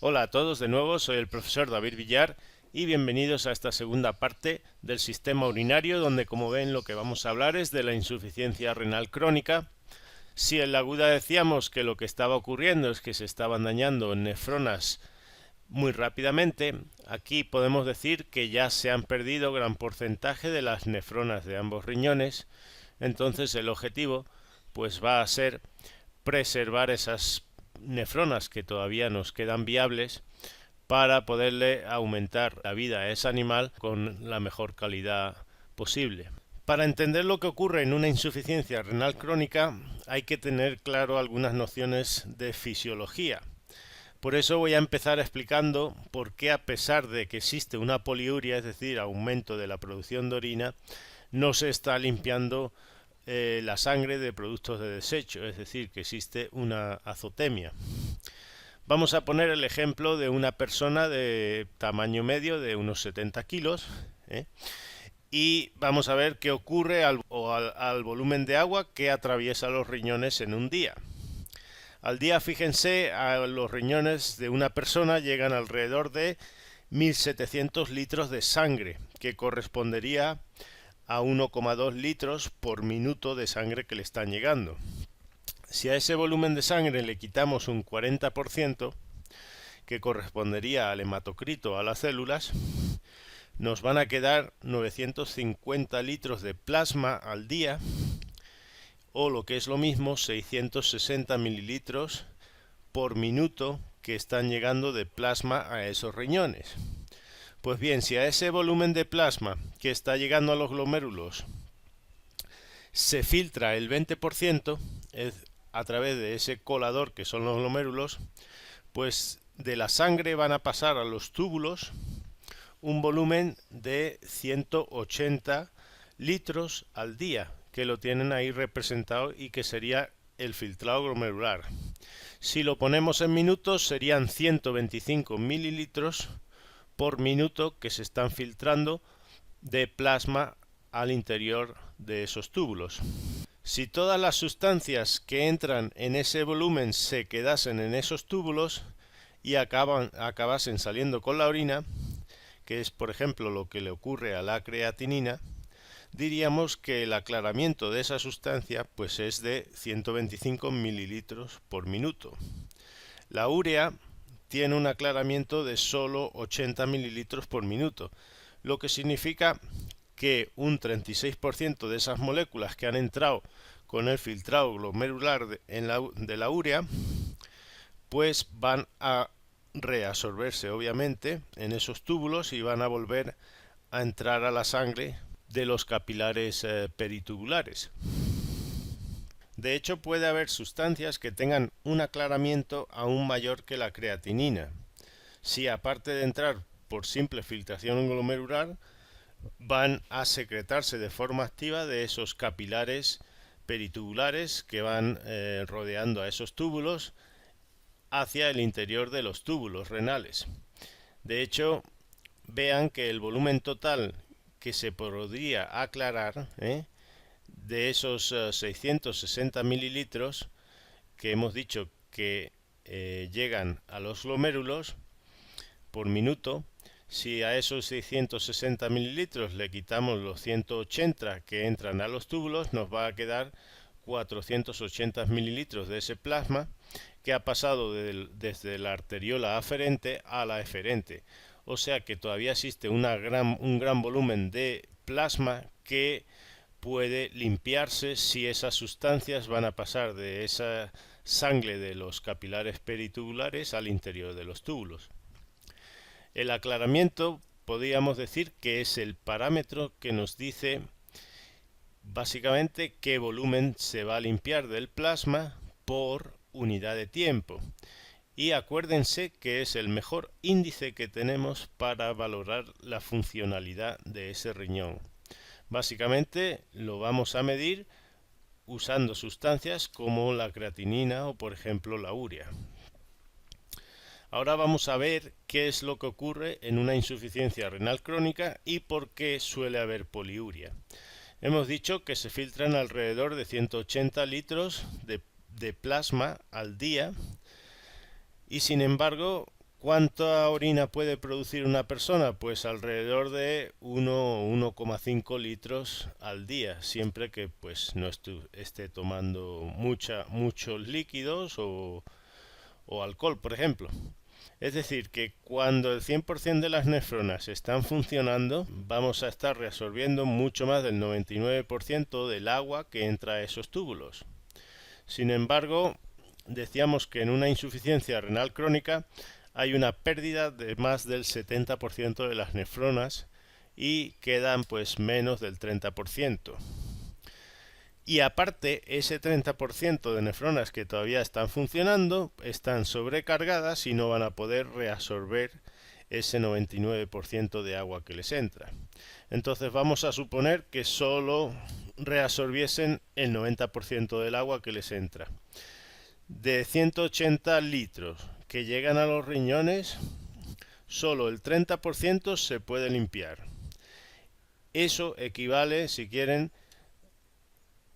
Hola a todos de nuevo, soy el profesor David Villar y bienvenidos a esta segunda parte del sistema urinario donde, como ven, lo que vamos a hablar es de la insuficiencia renal crónica. Si en la aguda decíamos que lo que estaba ocurriendo es que se estaban dañando nefronas muy rápidamente, aquí podemos decir que ya se han perdido gran porcentaje de las nefronas de ambos riñones. Entonces el objetivo pues va a ser preservar esas nefronas que todavía nos quedan viables para poderle aumentar la vida a ese animal con la mejor calidad posible. Para entender lo que ocurre en una insuficiencia renal crónica hay que tener claro algunas nociones de fisiología. Por eso voy a empezar explicando por qué, a pesar de que existe una poliuria, es decir, aumento de la producción de orina, no se está limpiando la sangre de productos de desecho, es decir, que existe una azotemia. Vamos a poner el ejemplo de una persona de tamaño medio de unos 70 kilos, y vamos a ver qué ocurre al volumen de agua que atraviesa los riñones en un día. Al día, fíjense, a los riñones de una persona llegan alrededor de 1.700 litros de sangre, que correspondería a 1,2 litros por minuto de sangre que le están llegando. Si a ese volumen de sangre le quitamos un 40%, que correspondería al hematocrito, a las células, nos van a quedar 950 litros de plasma al día, o lo que es lo mismo, 660 mililitros por minuto que están llegando de plasma a esos riñones. Pues bien, si a ese volumen de plasma que está llegando a los glomérulos se filtra el 20%, a través de ese colador que son los glomérulos, pues de la sangre van a pasar a los túbulos un volumen de 180 litros al día, que lo tienen ahí representado y que sería el filtrado glomerular. Si lo ponemos en minutos, serían 125 mililitros por minuto que se están filtrando de plasma al interior de esos túbulos. Si todas las sustancias que entran en ese volumen se quedasen en esos túbulos y acabasen saliendo con la orina, que es por ejemplo lo que le ocurre a la creatinina, diríamos que el aclaramiento de esa sustancia pues es de 125 mililitros por minuto. La urea tiene un aclaramiento de solo 80 mililitros por minuto, lo que significa que un 36% de esas moléculas que han entrado con el filtrado glomerular de la urea pues van a reabsorberse obviamente en esos túbulos y van a volver a entrar a la sangre de los capilares peritubulares. De hecho, puede haber sustancias que tengan un aclaramiento aún mayor que la creatinina. Si aparte de entrar por simple filtración glomerular, van a secretarse de forma activa de esos capilares peritubulares que van rodeando a esos túbulos hacia el interior de los túbulos renales. De hecho, vean que el volumen total que se podría aclarar de esos 660 mililitros que hemos dicho que llegan a los glomérulos por minuto, si a esos 660 mililitros le quitamos los 180 que entran a los túbulos, nos va a quedar 480 mililitros de ese plasma que ha pasado desde la arteriola aferente a la eferente. O sea que todavía existe un gran volumen de plasma que puede limpiarse si esas sustancias van a pasar de esa sangre de los capilares peritubulares al interior de los túbulos. El aclaramiento podríamos decir que es el parámetro que nos dice básicamente qué volumen se va a limpiar del plasma por unidad de tiempo. Y acuérdense que es el mejor índice que tenemos para valorar la funcionalidad de ese riñón. Básicamente lo vamos a medir usando sustancias como la creatinina o por ejemplo la urea. Ahora vamos a ver qué es lo que ocurre en una insuficiencia renal crónica y por qué suele haber poliuria. Hemos dicho que se filtran alrededor de 180 litros de plasma al día y sin embargo ¿Cuánta orina puede producir una persona? Pues alrededor de 1,5 litros al día, siempre que pues no esté tomando muchos líquidos o alcohol, por ejemplo. Es decir, que cuando el 100% de las nefronas están funcionando, vamos a estar reabsorbiendo mucho más del 99% del agua que entra a esos túbulos. Sin embargo, decíamos que en una insuficiencia renal crónica hay una pérdida de más del 70% de las nefronas y quedan pues menos del 30%. Y aparte, ese 30% de nefronas que todavía están funcionando están sobrecargadas y no van a poder reabsorber ese 99% de agua que les entra. Entonces vamos a suponer que solo reabsorbiesen el 90% del agua que les entra. De 180 litros que llegan a los riñones, solo el 30% se puede limpiar. Eso equivale, si quieren,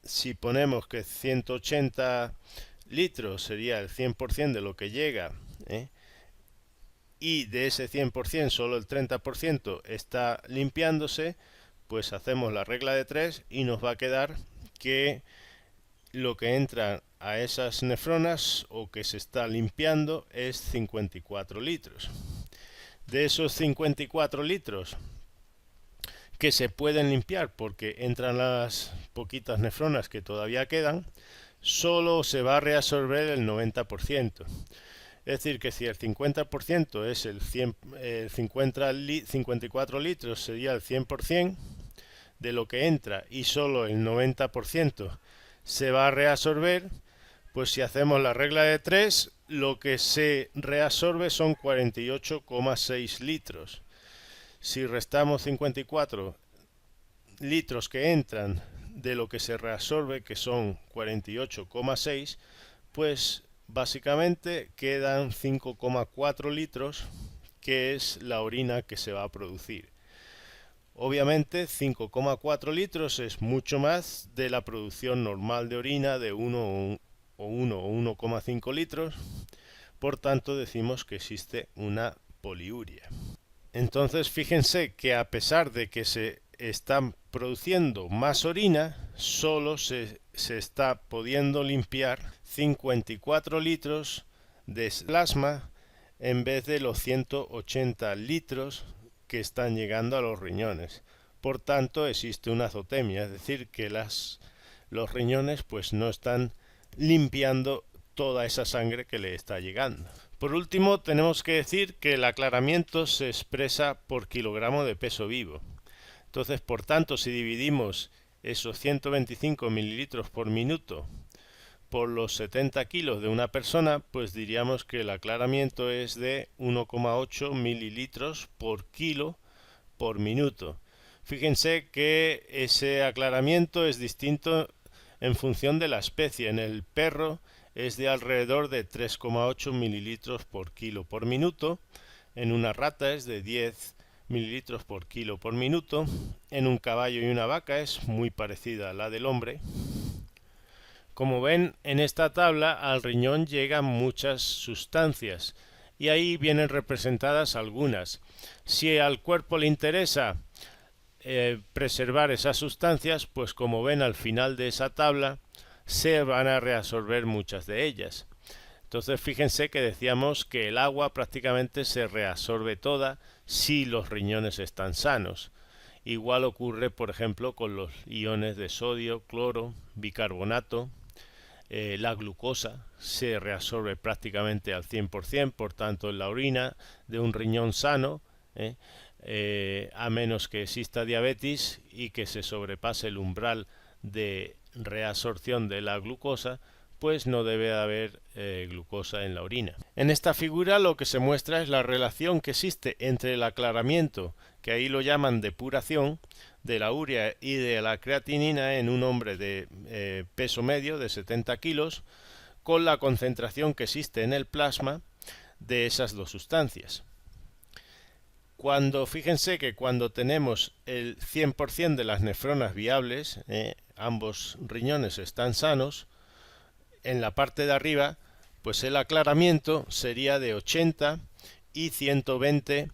si ponemos que 180 litros sería el 100% de lo que llega, y de ese 100% solo el 30% está limpiándose, pues hacemos la regla de 3 y nos va a quedar que lo que entra a esas nefronas o que se está limpiando es 54 litros. De esos 54 litros que se pueden limpiar porque entran las poquitas nefronas que todavía quedan, solo se va a reabsorber el 90%. Es decir, que si el 50% es el 54 litros sería el 100% de lo que entra y solo el 90% se va a reabsorber, pues si hacemos la regla de 3, lo que se reabsorbe son 48,6 litros. Si restamos 54 litros que entran de lo que se reabsorbe, que son 48,6, pues básicamente quedan 5,4 litros, que es la orina que se va a producir. Obviamente 5,4 litros es mucho más de la producción normal de orina de 1 o 1,5 litros, por tanto decimos que existe una poliuria. Entonces fíjense que a pesar de que se están produciendo más orina, solo se está pudiendo limpiar 54 litros de plasma en vez de los 180 litros que están llegando a los riñones. Por tanto, existe una azotemia, es decir, que los riñones pues no están limpiando toda esa sangre que le está llegando. Por último, tenemos que decir que el aclaramiento se expresa por kilogramo de peso vivo. Entonces, por tanto, si dividimos esos 125 mililitros por minuto por los 70 kilos de una persona, pues diríamos que el aclaramiento es de 1,8 mililitros por kilo por minuto. Fíjense que ese aclaramiento es distinto en función de la especie. En el perro es de alrededor de 3,8 mililitros por kilo por minuto, en una rata es de 10 mililitros por kilo por minuto, en un caballo y una vaca es muy parecida a la del hombre. Como ven, en esta tabla al riñón llegan muchas sustancias y ahí vienen representadas algunas. Si al cuerpo le interesa preservar esas sustancias, pues como ven al final de esa tabla se van a reabsorber muchas de ellas. Entonces fíjense que decíamos que el agua prácticamente se reabsorbe toda si los riñones están sanos. Igual ocurre, por ejemplo, con los iones de sodio, cloro, bicarbonato. La glucosa se reabsorbe prácticamente al 100%, por tanto en la orina de un riñón sano, a menos que exista diabetes y que se sobrepase el umbral de reabsorción de la glucosa, pues no debe haber glucosa en la orina. En esta figura lo que se muestra es la relación que existe entre el aclaramiento, que ahí lo llaman depuración, de la urea y de la creatinina en un hombre de peso medio de 70 kilos, con la concentración que existe en el plasma de esas dos sustancias. Fíjense que cuando tenemos el 100% de las nefronas viables, ambos riñones están sanos, en la parte de arriba, pues el aclaramiento sería de 80 y 120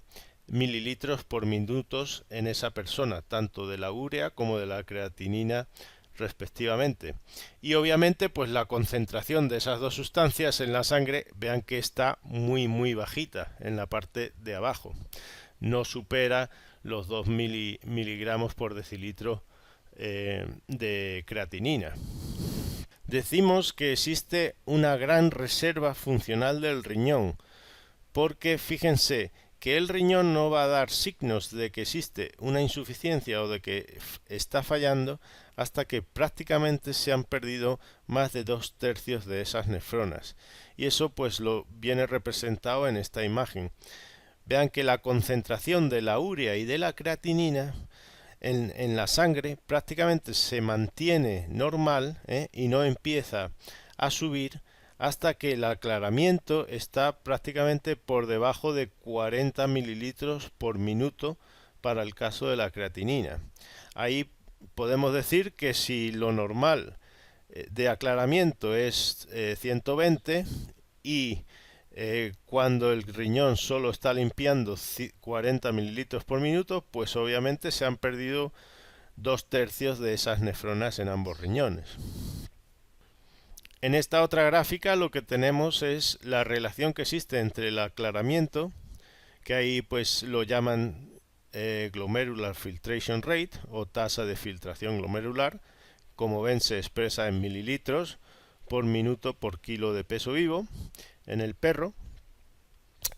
mililitros por minutos en esa persona, tanto de la urea como de la creatinina respectivamente. Y obviamente pues la concentración de esas dos sustancias en la sangre, vean que está muy bajita en la parte de abajo, no supera los 2 miligramos por decilitro de creatinina. Decimos que existe una gran reserva funcional del riñón, porque fíjense que el riñón no va a dar signos de que existe una insuficiencia o de que está fallando hasta que prácticamente se han perdido más de 2/3 de esas nefronas. Y eso pues lo viene representado en esta imagen. Vean que la concentración de la urea y de la creatinina en la sangre prácticamente se mantiene normal y no empieza a subir hasta que el aclaramiento está prácticamente por debajo de 40 mililitros por minuto para el caso de la creatinina. Ahí podemos decir que si lo normal de aclaramiento es 120 y cuando el riñón solo está limpiando 40 mililitros por minuto, pues obviamente se han perdido 2/3 de esas nefronas en ambos riñones. En esta otra gráfica lo que tenemos es la relación que existe entre el aclaramiento, que ahí pues lo llaman glomerular filtration rate o tasa de filtración glomerular. Como ven, se expresa en mililitros por minuto por kilo de peso vivo en el perro,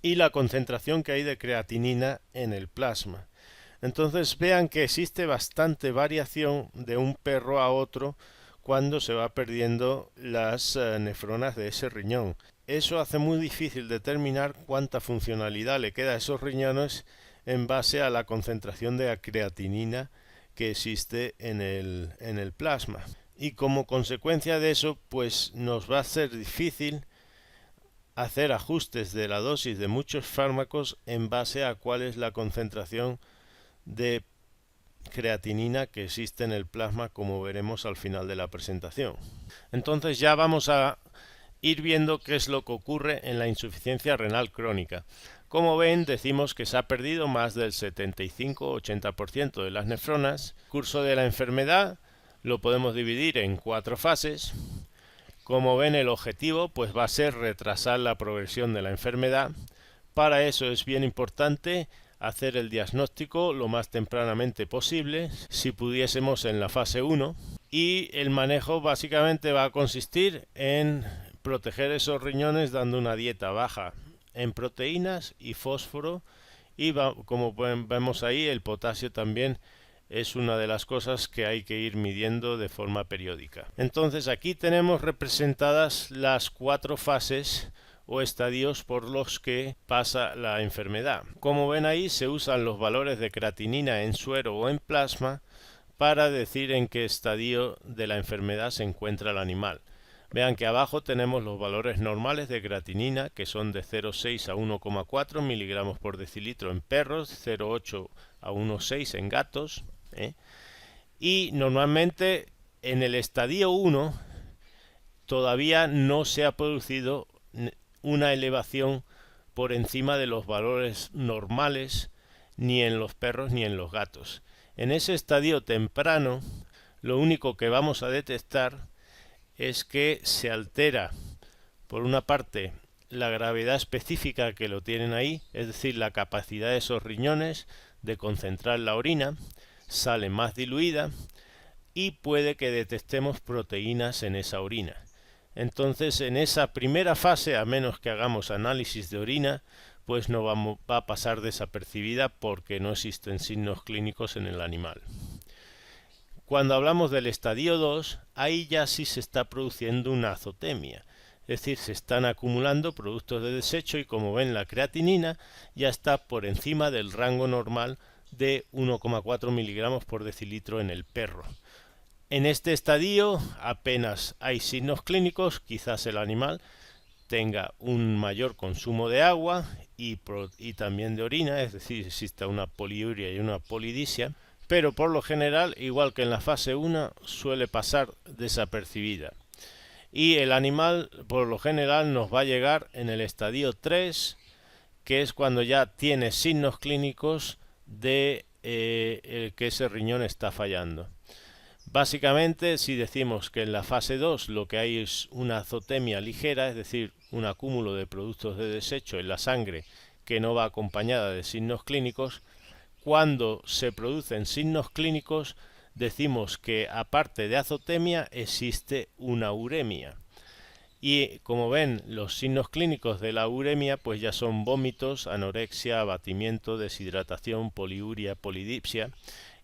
y la concentración que hay de creatinina en el plasma. Entonces vean que existe bastante variación de un perro a otro cuando se va perdiendo las nefronas de ese riñón. Eso hace muy difícil determinar cuánta funcionalidad le queda a esos riñones en base a la concentración de creatinina que existe en el plasma. Y como consecuencia de eso, pues nos va a ser difícil hacer ajustes de la dosis de muchos fármacos en base a cuál es la concentración de creatinina que existe en el plasma, como veremos al final de la presentación. Entonces ya vamos a ir viendo qué es lo que ocurre en la insuficiencia renal crónica. Como ven, decimos que se ha perdido más del 75-80% de las nefronas. El curso de la enfermedad lo podemos dividir en 4 fases. Como ven, el objetivo pues va a ser retrasar la progresión de la enfermedad. Para eso es bien importante hacer el diagnóstico lo más tempranamente posible, si pudiésemos en la fase 1, y el manejo básicamente va a consistir en proteger esos riñones dando una dieta baja en proteínas y fósforo, y como vemos ahí, el potasio también es una de las cosas que hay que ir midiendo de forma periódica. Entonces aquí tenemos representadas las 4 fases o estadios por los que pasa la enfermedad. Como ven ahí, se usan los valores de creatinina en suero o en plasma para decir en qué estadio de la enfermedad se encuentra el animal. Vean que abajo tenemos los valores normales de creatinina, que son de 0,6 a 1,4 miligramos por decilitro en perros, 0,8 a 1,6 en gatos, y normalmente en el estadio 1 todavía no se ha producido una elevación por encima de los valores normales ni en los perros ni en los gatos. En ese estadio temprano, lo único que vamos a detectar es que se altera, por una parte, la gravedad específica que lo tienen ahí, es decir, la capacidad de esos riñones de concentrar la orina, sale más diluida y puede que detectemos proteínas en esa orina. Entonces, en esa primera fase, a menos que hagamos análisis de orina, pues no va a pasar desapercibida porque no existen signos clínicos en el animal. Cuando hablamos del estadio 2, ahí ya sí se está produciendo una azotemia, es decir, se están acumulando productos de desecho y como ven la creatinina ya está por encima del rango normal de 1,4 miligramos por decilitro en el perro. En este estadio apenas hay signos clínicos, quizás el animal tenga un mayor consumo de agua y también de orina, es decir, exista una poliuria y una polidipsia, pero por lo general, igual que en la fase 1, suele pasar desapercibida. Y el animal por lo general nos va a llegar en el estadio 3 que es cuando ya tiene signos clínicos de que ese riñón está fallando. Básicamente, si decimos que en la fase 2 lo que hay es una azotemia ligera, es decir, un acúmulo de productos de desecho en la sangre que no va acompañada de signos clínicos, cuando se producen signos clínicos decimos que aparte de azotemia existe una uremia. Y como ven, los signos clínicos de la uremia pues ya son vómitos, anorexia, abatimiento, deshidratación, poliuria, polidipsia.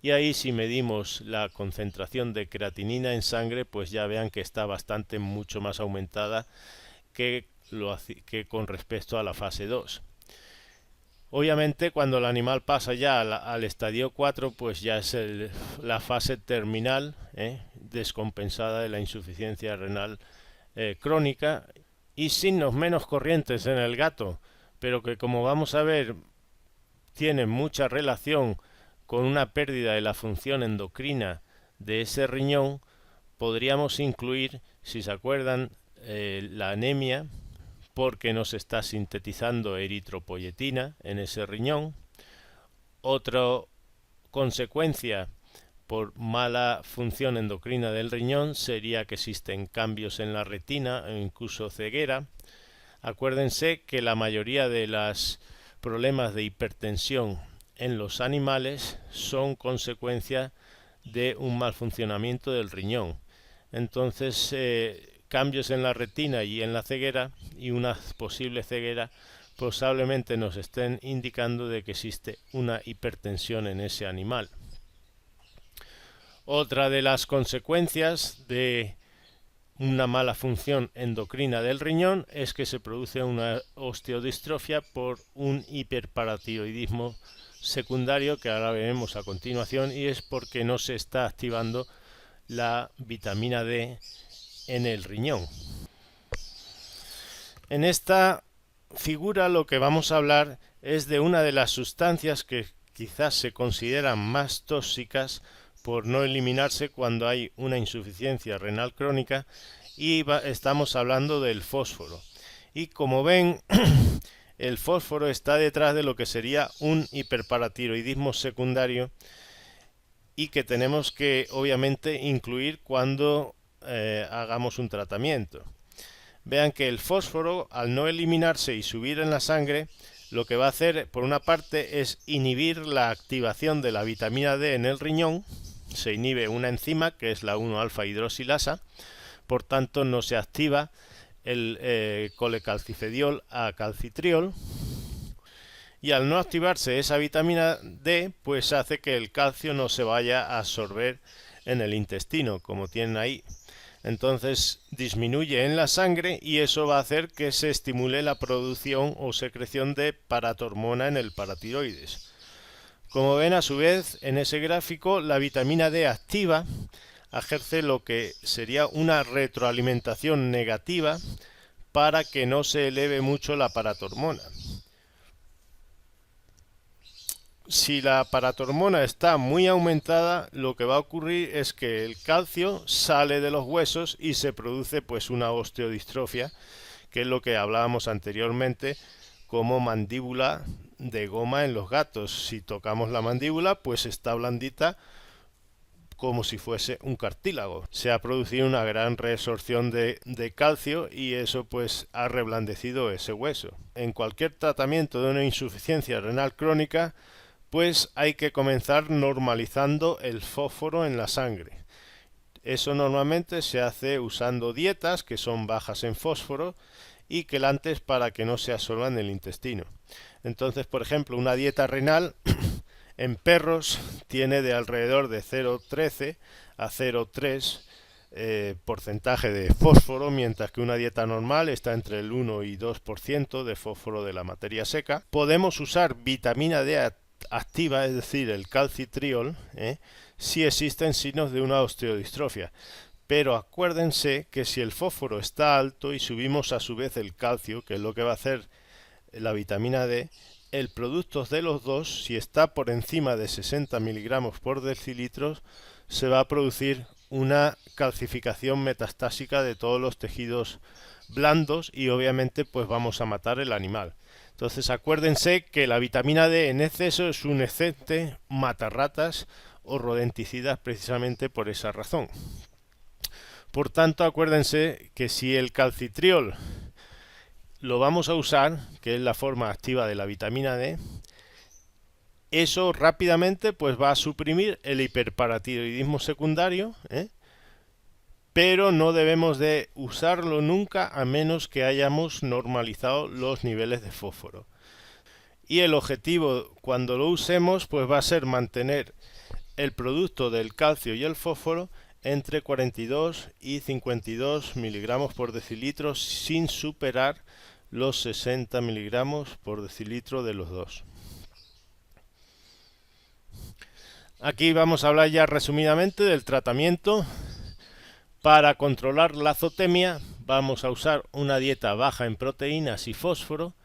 Y ahí si medimos la concentración de creatinina en sangre, pues ya vean que está mucho más aumentada que con respecto a la fase 2. Obviamente cuando el animal pasa ya al estadio 4, pues ya es la fase terminal, descompensada de la insuficiencia renal crónica, y signos menos corrientes en el gato, pero que como vamos a ver tienen mucha relación con una pérdida de la función endocrina de ese riñón. Podríamos incluir, si se acuerdan, la anemia, porque no se está sintetizando eritropoyetina en ese riñón. Otra consecuencia por mala función endocrina del riñón sería que existen cambios en la retina e incluso ceguera. Acuérdense que la mayoría de los problemas de hipertensión en los animales son consecuencia de un mal funcionamiento del riñón. Entonces, cambios en la retina y en la ceguera y una posible ceguera probablemente nos estén indicando de que existe una hipertensión en ese animal. Otra de las consecuencias de una mala función endocrina del riñón es que se produce una osteodistrofia por un hiperparatiroidismo secundario, que ahora veremos a continuación, y es porque no se está activando la vitamina D en el riñón. En esta figura lo que vamos a hablar es de una de las sustancias que quizás se consideran más tóxicas por no eliminarse cuando hay una insuficiencia renal crónica, y estamos hablando del fósforo. Y como ven, el fósforo está detrás de lo que sería un hiperparatiroidismo secundario, y que tenemos que obviamente incluir cuando hagamos un tratamiento. Vean que el fósforo, al no eliminarse y subir en la sangre, lo que va a hacer por una parte es inhibir la activación de la vitamina D en el riñón. Se inhibe una enzima que es la 1-alfa hidroxilasa, por tanto no se activa el colecalcifediol a calcitriol, y al no activarse esa vitamina D pues hace que el calcio no se vaya a absorber en el intestino, como tienen ahí. Entonces disminuye en la sangre y eso va a hacer que se estimule la producción o secreción de paratormona en el paratiroides. Como ven, a su vez, en ese gráfico, la vitamina D activa ejerce lo que sería una retroalimentación negativa para que no se eleve mucho la paratormona. Si la paratormona está muy aumentada, lo que va a ocurrir es que el calcio sale de los huesos y se produce pues una osteodistrofia, que es lo que hablábamos anteriormente como mandíbula de goma en los gatos. Si tocamos la mandíbula, pues está blandita como si fuese un cartílago. Se ha producido una gran reabsorción de calcio y eso pues ha reblandecido ese hueso. En cualquier tratamiento de una insuficiencia renal crónica, pues hay que comenzar normalizando el fósforo en la sangre. Eso normalmente se hace usando dietas que son bajas en fósforo y quelantes para que no se absorban en el intestino. Entonces, por ejemplo, una dieta renal en perros tiene de alrededor de 0,13 a 0,3 porcentaje de fósforo, mientras que una dieta normal está entre el 1 y 2% de fósforo de la materia seca. Podemos usar vitamina D activa, es decir, el calcitriol, si existen signos de una osteodistrofia. Pero acuérdense que si el fósforo está alto y subimos a su vez el calcio, que es lo que va a hacer la vitamina D, el producto de los dos, si está por encima de 60 miligramos por decilitro, se va a producir una calcificación metastásica de todos los tejidos blandos y obviamente pues vamos a matar el animal. Entonces acuérdense que la vitamina D en exceso es un excelente matarratas o rodenticidas precisamente por esa razón. Por tanto, acuérdense que si el calcitriol lo vamos a usar, que es la forma activa de la vitamina D, eso rápidamente pues va a suprimir el hiperparatiroidismo secundario, pero no debemos de usarlo nunca a menos que hayamos normalizado los niveles de fósforo. Y el objetivo cuando lo usemos pues va a ser mantener el producto del calcio y el fósforo entre 42 y 52 miligramos por decilitro sin superar los 60 miligramos por decilitro de los dos. Aquí vamos a hablar ya resumidamente del tratamiento. Para controlar la azotemia vamos a usar una dieta baja en proteínas y fósforo.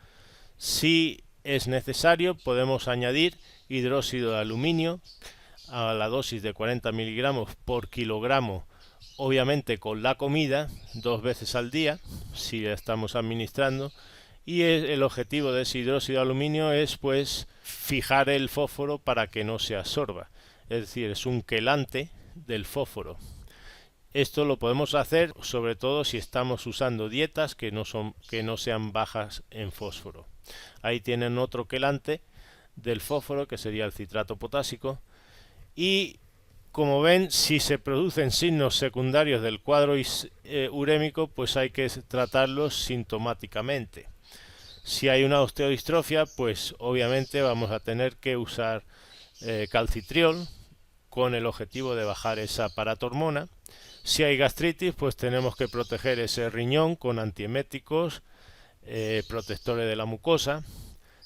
Si es necesario podemos añadir hidróxido de aluminio a la dosis de 40 miligramos por kilogramo, obviamente con la comida 2 veces al día si la estamos administrando, y el objetivo de ese hidróxido de aluminio es pues fijar el fósforo para que no se absorba, es decir, es un quelante del fósforo. Esto lo podemos hacer sobre todo si estamos usando dietas que no sean bajas en fósforo. Ahí tienen otro quelante del fósforo que sería el citrato potásico. Y como ven, si se producen signos secundarios del cuadro urémico, pues hay que tratarlos sintomáticamente. Si hay una osteodistrofia, pues obviamente vamos a tener que usar calcitriol con el objetivo de bajar esa paratormona. Si hay gastritis, pues tenemos que proteger ese riñón con antieméticos, protectores de la mucosa.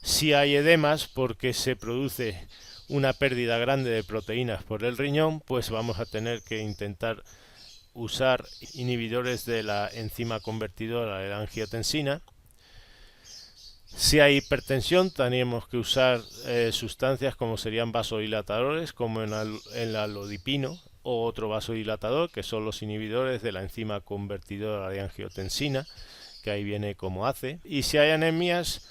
Si hay edemas, porque se produce una pérdida grande de proteínas por el riñón, pues vamos a tener que intentar usar inhibidores de la enzima convertidora de la angiotensina. Si hay hipertensión, tenemos que usar sustancias como serían vasodilatadores, como en el alodipino, o otro vasodilatador, que son los inhibidores de la enzima convertidora de angiotensina, que ahí viene como ACE. Y si hay anemias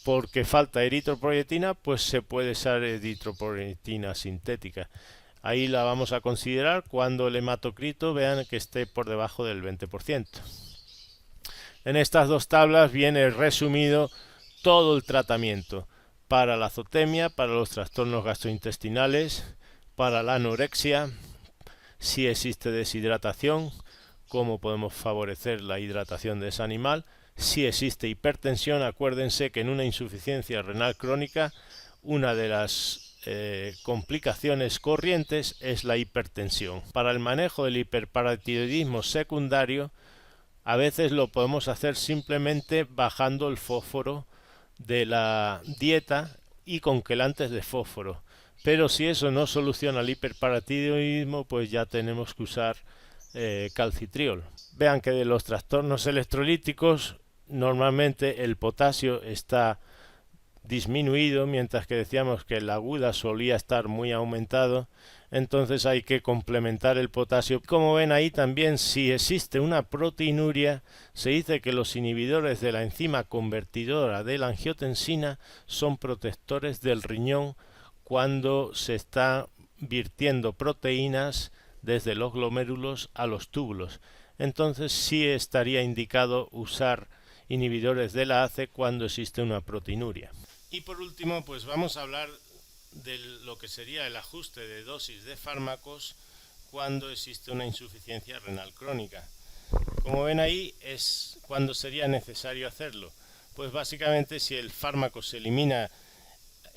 porque falta eritropoyetina, pues se puede usar eritropoyetina sintética. Ahí la vamos a considerar cuando el hematocrito vean que esté por debajo del 20%. En estas dos tablas viene resumido todo el tratamiento para la azotemia, para los trastornos gastrointestinales, para la anorexia, si existe deshidratación, cómo podemos favorecer la hidratación de ese animal. Si existe hipertensión, acuérdense que en una insuficiencia renal crónica una de las complicaciones corrientes es la hipertensión. Para el manejo del hiperparatiroidismo secundario, a veces lo podemos hacer simplemente bajando el fósforo de la dieta y con quelantes de fósforo. Pero si eso no soluciona el hiperparatiroidismo, pues ya tenemos que usar calcitriol. Vean que de los trastornos electrolíticos normalmente el potasio está disminuido, mientras que decíamos que el aguda solía estar muy aumentado. Entonces hay que complementar el potasio. Como ven ahí también, si existe una proteinuria, se dice que los inhibidores de la enzima convertidora de la angiotensina son protectores del riñón cuando se está virtiendo proteínas desde los glomérulos a los túbulos. Entonces sí estaría indicado usar inhibidores de la ACE cuando existe una proteinuria. Y por último, pues vamos a hablar de lo que sería el ajuste de dosis de fármacos cuando existe una insuficiencia renal crónica. Como ven ahí, es cuando sería necesario hacerlo. Pues básicamente si el fármaco se elimina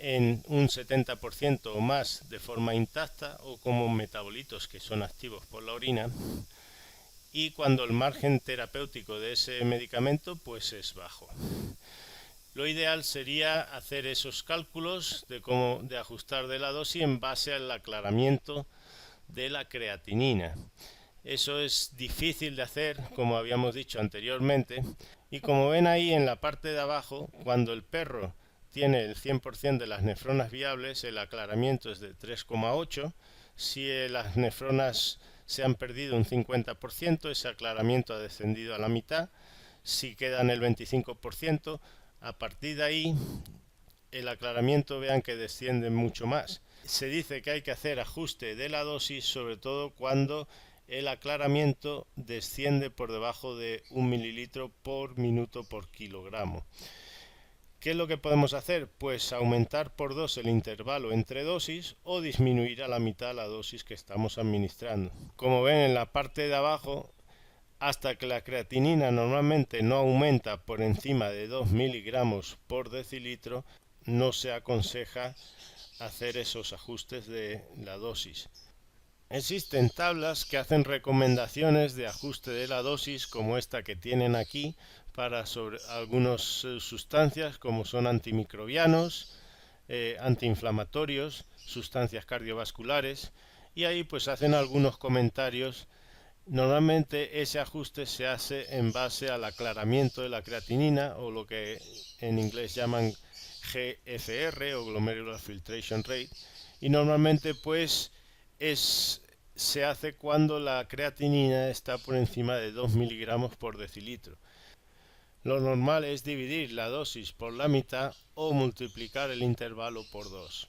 en un 70% o más de forma intacta o como metabolitos que son activos por la orina, y cuando el margen terapéutico de ese medicamento pues es bajo. Lo ideal sería hacer esos cálculos de ajustar de la dosis en base al aclaramiento de la creatinina. Eso es difícil de hacer, como habíamos dicho anteriormente, y como ven ahí en la parte de abajo, cuando el perro tiene el 100% de las nefronas viables, el aclaramiento es de 3,8. Si las nefronas se han perdido un 50%, ese aclaramiento ha descendido a la mitad. Si quedan el 25%, A partir de ahí, el aclaramiento vean que desciende mucho más. Se dice que hay que hacer ajuste de la dosis, sobre todo cuando el aclaramiento desciende por debajo de 1 mililitro por minuto por kilogramo. ¿Qué es lo que podemos hacer? Pues aumentar por 2 el intervalo entre dosis o disminuir a la mitad la dosis que estamos administrando. Como ven en la parte de abajo, hasta que la creatinina normalmente no aumenta por encima de 2 miligramos por decilitro, no se aconseja hacer esos ajustes de la dosis. Existen tablas que hacen recomendaciones de ajuste de la dosis, como esta que tienen aquí, para algunas sustancias como son antimicrobianos, antiinflamatorios, sustancias cardiovasculares, y ahí pues hacen algunos comentarios. Normalmente ese ajuste se hace en base al aclaramiento de la creatinina, o lo que en inglés llaman GFR o Glomerular Filtration Rate, y normalmente pues se hace cuando la creatinina está por encima de 2 miligramos por decilitro. Lo normal es dividir la dosis por la mitad o multiplicar el intervalo por 2.